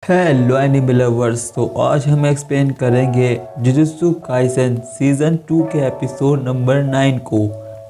Hello anime lovers. तो आज हम एक्सप्लेन करेंगे जुजुत्सु काइसेन सीज़न 2 के एपिसोड नंबर 9 को।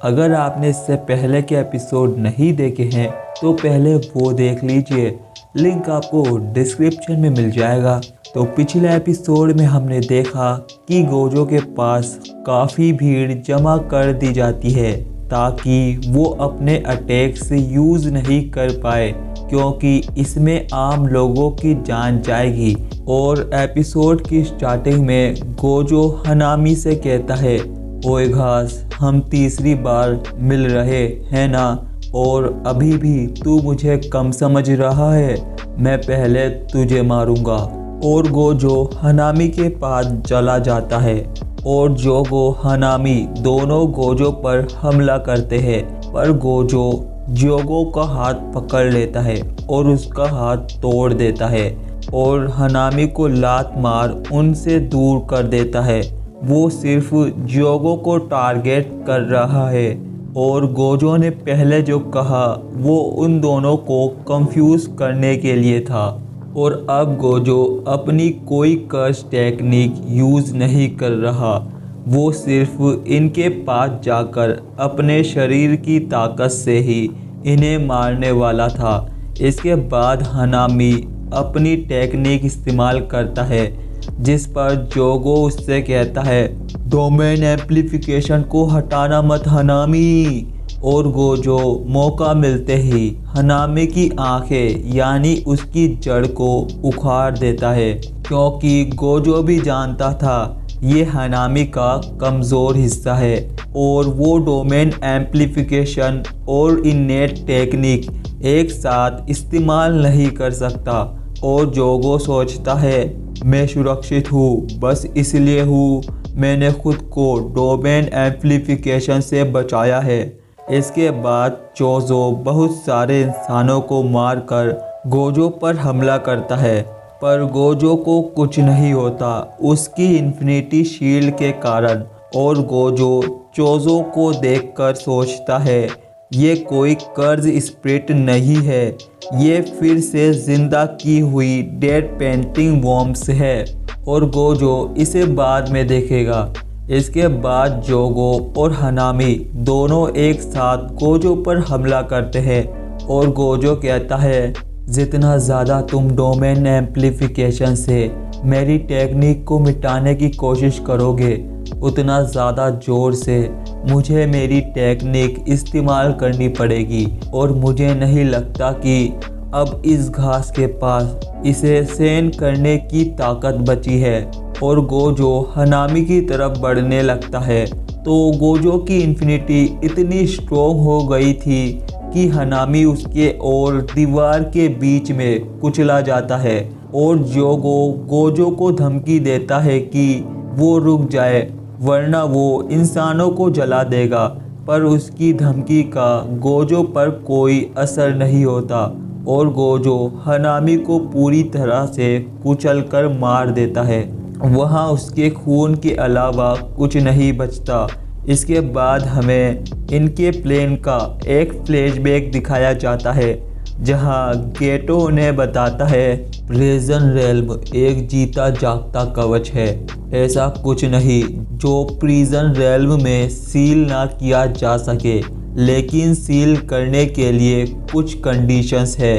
अगर आपने इससे पहले के एपिसोड नहीं देखे हैं तो पहले वो देख लीजिए, लिंक आपको डिस्क्रिप्शन में मिल जाएगा। तो पिछले एपिसोड में हमने देखा कि गोजो के पास काफ़ी भीड़ जमा कर दी जाती है ताकि वो अपने अटैक्स यूज़ नहीं कर पाए, क्योंकि इसमें आम लोगों की जान जाएगी। और एपिसोड की स्टार्टिंग में गोजो हनामी से कहता है, ओए घास, हम तीसरी बार मिल रहे हैं ना, और अभी भी तू मुझे कम समझ रहा है, मैं पहले तुझे मारूंगा। और गोजो हनामी के पास चला जाता है और जोगो हनामी दोनों गोजो पर हमला करते हैं, पर गोजो जोगो का हाथ पकड़ लेता है और उसका हाथ तोड़ देता है और हनामी को लात मार उनसे दूर कर देता है। वो सिर्फ जोगो को टारगेट कर रहा है और गोजो ने पहले जो कहा वो उन दोनों को कंफ्यूज करने के लिए था। और अब गोजो अपनी कोई कर्स टेक्निक यूज़ नहीं कर रहा, वो सिर्फ इनके पास जाकर अपने शरीर की ताकत से ही इन्हें मारने वाला था। इसके बाद हनामी अपनी टेक्निक इस्तेमाल करता है, जिस पर जोगो उससे कहता है, डोमेन एम्प्लीफिकेशन को हटाना मत हनामी। और गोजो मौका मिलते ही हनामी की आंखें यानी उसकी जड़ को उखाड़ देता है, क्योंकि गोजो भी जानता था ये हनामी का कमज़ोर हिस्सा है और वो डोमेन एम्प्लीफिकेशन और इनेट टेक्निक एक साथ इस्तेमाल नहीं कर सकता। और जोगो सोचता है, मैं सुरक्षित हूँ, बस इसलिए हूँ, मैंने खुद को डोमेन एम्प्लीफिकेशन से बचाया है। इसके बाद चोजो बहुत सारे इंसानों को मारकर गोजो पर हमला करता है, पर गोजो को कुछ नहीं होता उसकी इन्फिनिटी शील्ड के कारण। और गोजो चोजो को देखकर सोचता है, ये कोई कर्ज स्पिरिट नहीं है, ये फिर से जिंदा की हुई डेड पेंटिंग वॉर्म्स है। और गोजो इसे बाद में देखेगा। इसके बाद जोगो और हनामी दोनों एक साथ गोजो पर हमला करते हैं और गोजो कहता है, जितना ज़्यादा तुम डोमेन एम्प्लीफिकेशन से मेरी टेक्निक को मिटाने की कोशिश करोगे, उतना ज़्यादा ज़ोर से मुझे मेरी टेक्निक इस्तेमाल करनी पड़ेगी। और मुझे नहीं लगता कि अब इस घास के पास इसे सहन करने की ताकत बची है। और गोजो हनामी की तरफ बढ़ने लगता है तो गोजो की इन्फिनिटी इतनी स्ट्रोंग हो गई थी कि हनामी उसके और दीवार के बीच में कुचला जाता है। और जोगो गोजो को धमकी देता है कि वो रुक जाए वरना वो इंसानों को जला देगा, पर उसकी धमकी का गोजो पर कोई असर नहीं होता और गोजो हनामी को पूरी तरह से कुचलकर मार देता है। वहाँ उसके खून के अलावा कुछ नहीं बचता। इसके बाद हमें इनके प्लेन का एक फ्लैशबैक दिखाया जाता है, जहाँ गेटो उन्हें बताता है, प्रिजन रेल्म एक जीता जागता कवच है, ऐसा कुछ नहीं जो प्रिजन रेल्म में सील ना किया जा सके, लेकिन सील करने के लिए कुछ कंडीशंस है।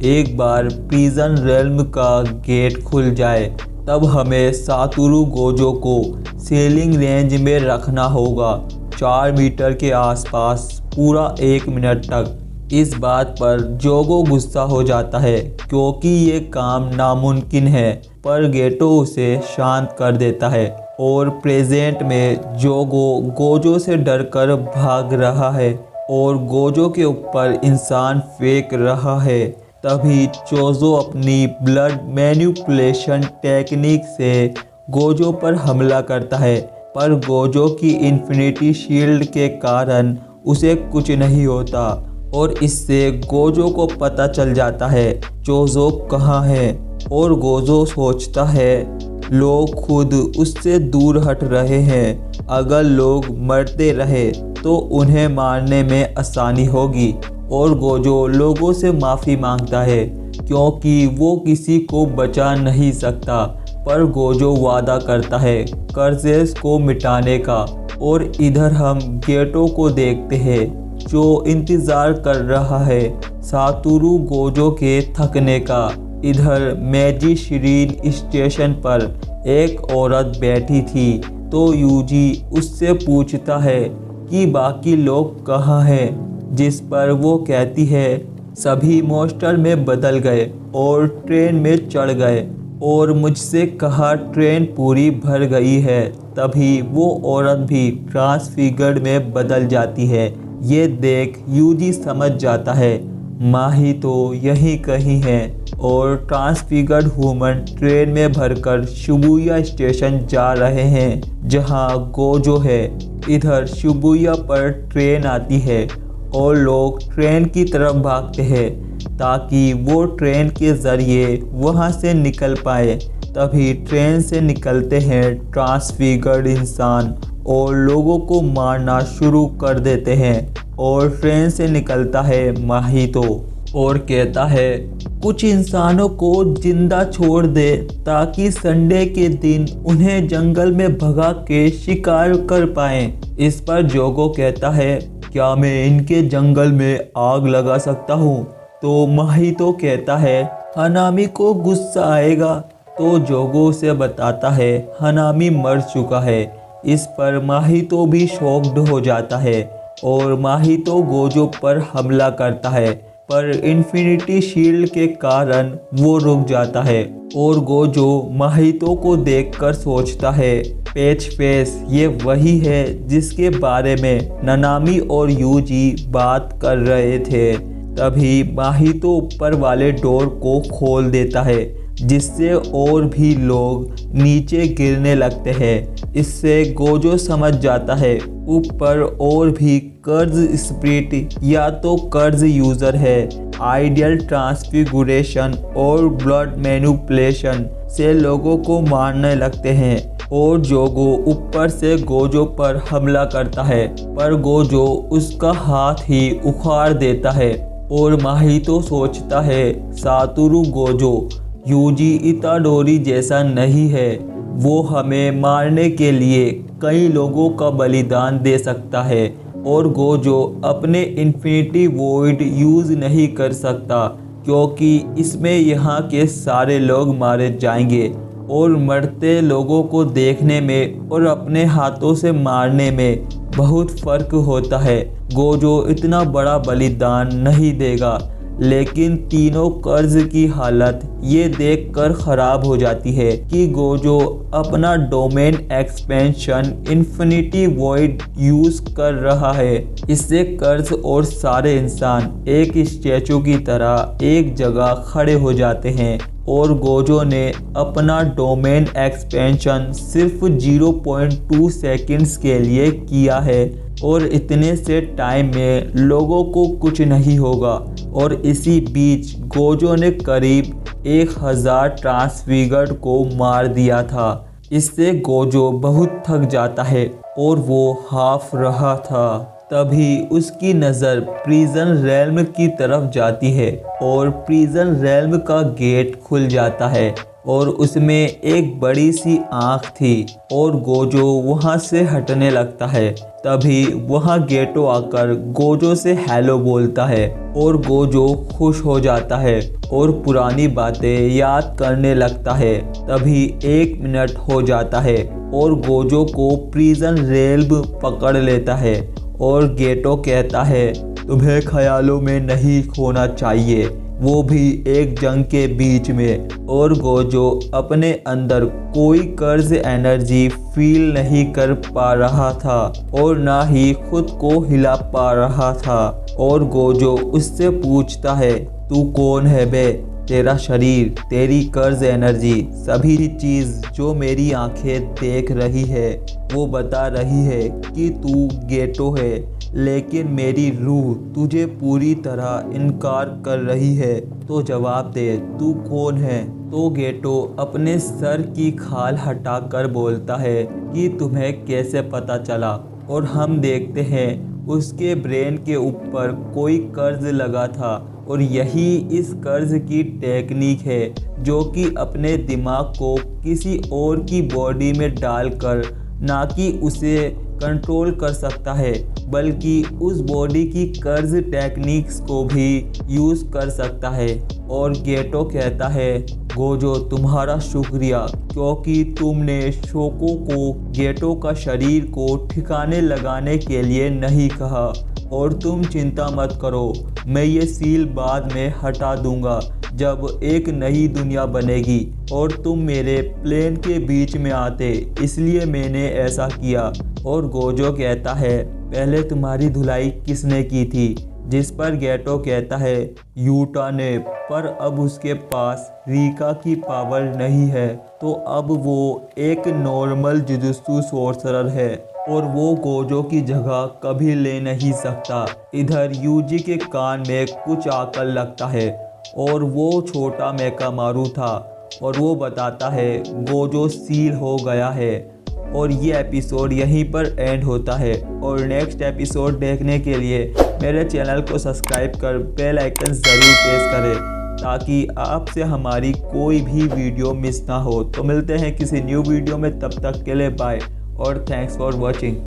एक बार प्रिजन रेल्म का गेट खुल जाए तब हमें सातोरू गोजो को सेलिंग रेंज में रखना होगा, 4 मीटर के आसपास पूरा 1 मिनट तक। इस बात पर जोगो गुस्सा हो जाता है क्योंकि ये काम नामुमकिन है, पर गेटो उसे शांत कर देता है। और प्रेजेंट में जोगो गोजो से डरकर भाग रहा है और गोजो के ऊपर इंसान फेंक रहा है। तभी चोजो अपनी ब्लड मैनिपुलेशन टेक्निक से गोजो पर हमला करता है, पर गोजो की इन्फिनिटी शील्ड के कारण उसे कुछ नहीं होता। और इससे गोजो को पता चल जाता है चोजो कहाँ है। और गोजो सोचता है, लोग खुद उससे दूर हट रहे हैं, अगर लोग मरते रहे तो उन्हें मारने में आसानी होगी। और गोजो लोगों से माफ़ी मांगता है क्योंकि वो किसी को बचा नहीं सकता। पर गोजो वादा करता है कर्जेस को मिटाने का। और इधर हम गेटो को देखते हैं जो इंतज़ार कर रहा है सातोरू गोजो के थकने का। इधर मेजी शिरीन स्टेशन पर एक औरत बैठी थी तो यूजी उससे पूछता है कि बाकी लोग कहाँ हैं, जिस पर वो कहती है सभी मोस्टर में बदल गए और ट्रेन में चढ़ गए और मुझसे कहा ट्रेन पूरी भर गई है। तभी वो औरत भी ट्रांसफिगर्ड में बदल जाती है। ये देख यूजी समझ जाता है माही तो यहीं कहीं है और ट्रांसफिगर्ड ह्यूमन ट्रेन में भरकर शिबुया स्टेशन जा रहे हैं जहां गोजो है। इधर शिबुया पर ट्रेन आती है और लोग ट्रेन की तरफ भागते हैं ताकि वो ट्रेन के ज़रिए वहां से निकल पाए। तभी ट्रेन से निकलते हैं ट्रांसफिगर्ड इंसान और लोगों को मारना शुरू कर देते हैं। और ट्रेन से निकलता है माहितो और कहता है कुछ इंसानों को जिंदा छोड़ दे ताकि संडे के दिन उन्हें जंगल में भगा के शिकार कर पाएं। इस पर जोगो कहता है क्या मैं इनके जंगल में आग लगा सकता हूँ? तो माहितो कहता है हनामी को गुस्सा आएगा। तो जोगो उसे बताता है हनामी मर चुका है। इस पर माहितो भी शॉक्ड हो जाता है और माहितो गोजो पर हमला करता है, पर इन्फिनिटी शील्ड के कारण वो रुक जाता है। और गोजो माहितो को देखकर सोचता है पेच फेस ये वही है जिसके बारे में ननामी और यूजी बात कर रहे थे। तभी माहितो ऊपर वाले डोर को खोल देता है जिससे और भी लोग नीचे गिरने लगते हैं। इससे गोजो समझ जाता है ऊपर और भी कर्ज स्पिरिट या तो कर्ज यूज़र है। आइडियल ट्रांसफिगुरेशन और ब्लड मैनिपुलेशन से लोगों को मारने लगते हैं। और जोगो ऊपर से गोजो पर हमला करता है पर गोजो उसका हाथ ही उखाड़ देता है। और माहितो सोचता है सातोरू गोजो यूजी इताडोरी जैसा नहीं है, वो हमें मारने के लिए कई लोगों का बलिदान दे सकता है और गोजो अपने इन्फिनिटी वॉइड यूज़ नहीं कर सकता क्योंकि इसमें यहाँ के सारे लोग मारे जाएंगे। और मरते लोगों को देखने में और अपने हाथों से मारने में बहुत फ़र्क होता है। गोजो इतना बड़ा बलिदान नहीं देगा। लेकिन तीनों कर्ज की हालत ये देखकर ख़राब हो जाती है कि गोजो अपना domain expansion infinity void use कर रहा है। इससे कर्ज और सारे इंसान एक स्टैचू की तरह एक जगह खड़े हो जाते हैं। और गोजो ने अपना डोमेन एक्सपेंशन सिर्फ 0.2 सेकंड्स के लिए किया है और इतने से टाइम में लोगों को कुछ नहीं होगा। और इसी बीच गोजो ने करीब 1000 ट्रांसफिगर्ड को मार दिया था। इससे गोजो बहुत थक जाता है और वो हाफ रहा था। तभी उसकी नज़र प्रिजन रेल्म की तरफ जाती है और प्रिजन रेल्म का गेट खुल जाता है और उसमें एक बड़ी सी आँख थी और गोजो वहाँ से हटने लगता है। तभी वहाँ गेटो आकर गोजो से हेलो बोलता है और गोजो खुश हो जाता है और पुरानी बातें याद करने लगता है। तभी 1 मिनट हो जाता है और गोजो को प्रिजन रेल्म पकड़ लेता है और गेटो कहता है तुम्हें ख्यालों में नहीं खोना चाहिए, वो भी एक जंग के बीच में। और गोजो अपने अंदर कोई कर्ज एनर्जी फील नहीं कर पा रहा था और ना ही खुद को हिला पा रहा था। और गोजो उससे पूछता है तू कौन है बे? तेरा शरीर, तेरी कर्ज एनर्जी, सभी चीज़ जो मेरी आंखें देख रही है वो बता रही है कि तू गेटो है, लेकिन मेरी रूह तुझे पूरी तरह इनकार कर रही है। तो जवाब दे तू कौन है? तो गेटो अपने सर की खाल हटाकर बोलता है कि तुम्हें कैसे पता चला। और हम देखते हैं उसके ब्रेन के ऊपर कोई कर्ज लगा था और यही इस कर्ज की टेक्निक है जो कि अपने दिमाग को किसी और की बॉडी में डालकर ना कि उसे कंट्रोल कर सकता है बल्कि उस बॉडी की कर्ज टेक्निक्स को भी यूज़ कर सकता है। और गेटो कहता है, गोजो तुम्हारा शुक्रिया क्योंकि तुमने शोको को गेटो का शरीर को ठिकाने लगाने के लिए नहीं कहा, और तुम चिंता मत करो, मैं ये सील बाद में हटा दूंगा जब एक नई दुनिया बनेगी और तुम मेरे प्लेन के बीच में आते, इसलिए मैंने ऐसा किया। और गोजो कहता है, पहले तुम्हारी धुलाई किसने की थी? जिस पर गेटो कहता है, यूटा ने, पर अब उसके पास रीका की पावर नहीं है, तो अब वो एक नॉर्मल जुजुत्सु सोर्सरर है और वो गोजो की जगह कभी ले नहीं सकता। इधर यूजी के कान में कुछ आकर लगता है और वो छोटा मेकामारू था और वो बताता है गोजो सील हो गया है। और ये एपिसोड यहीं पर एंड होता है। और नेक्स्ट एपिसोड देखने के लिए मेरे चैनल को सब्सक्राइब कर बेल आइकन ज़रूर प्रेस करें ताकि आपसे हमारी कोई भी वीडियो मिस ना हो। तो मिलते हैं किसी न्यू वीडियो में, तब तक के लिए बाय और थैंक्स फॉर वॉचिंग।